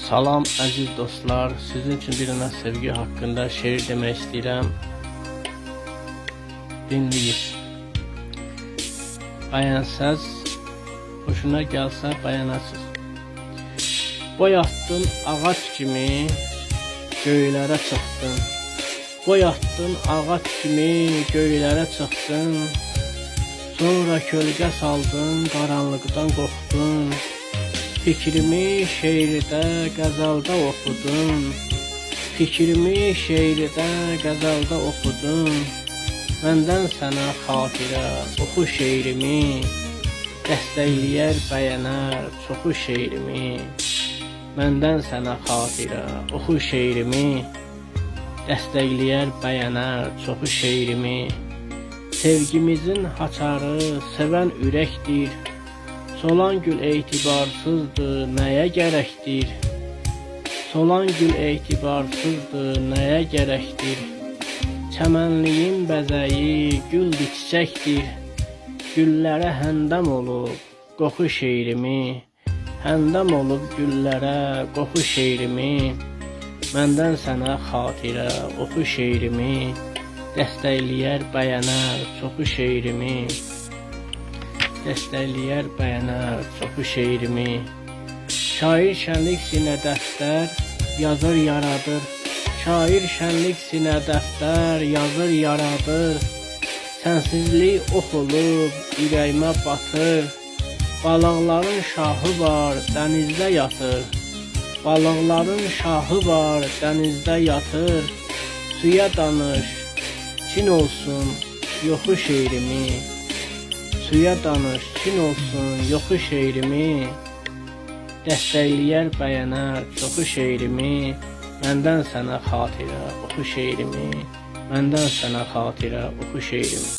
Salam əziz dostlar, sizin üçün bir dənə sevgi haqqında şeir demək istəyirəm. Dinləyin. Bəyənsəz, hoşuna gəlsə bəyənəsiz. Boy atdın ağac kimi, göylərə çıxdın. Boy atdın ağac kimi, göylərə çıxdın. Sonra kölgə saldın, qaranlıqdan qorxdun. Fikrimi şeirdə, qəzəldə oxudun. Fikrimi şeirdə, qəzəldə oxudun. Məndən sənə xatirə, oxu şeirimi. Dəstəkləyər, bəyənər, çoxu şeirimi. Məndən sənə xatirə, oxu şeirimi. Dəstəkləyər, bəyənər, çoxu şeirimi. Sevgimizin haçarı sevən ürəkdir. Solan gül etibarsızdır, nəyə gərəkdir? Solan gül etibarsızdır, nəyə gərəkdir? Çəmənliyin bəzəyi güldür, çiçəkdir. Güllərə həndəm olub, qoxu şeirimi. Həndəm olub güllərə, qoxu şeirimi. Məndən sənə xatirə, oxu şeirimi. Dəstəkləyər, bəyənər, çoxu şeirimi. Dəstəkləyər, bəyənər, çoxu şeirimi. Şair şənlik sinə dəftər, yazır, yaradır. Şair şənlik sinə dəftər, yazır, yaradır. Sənsizlik oxulub, ürəyimə batır. Balıqların şahı var, dənizdə yatır. Balıqların şahı var, dənizdə yatır. Suya danış, çin olsun, yoxu şeirimi. Suya danış, çin olsun, yoxu şeirimi. Dəstəkləyər, bəyənər, çoxu şeirimi. Məndən sənə xatirə, oxu şeirimi. Məndən sənə xatirə, oxu şeirimi.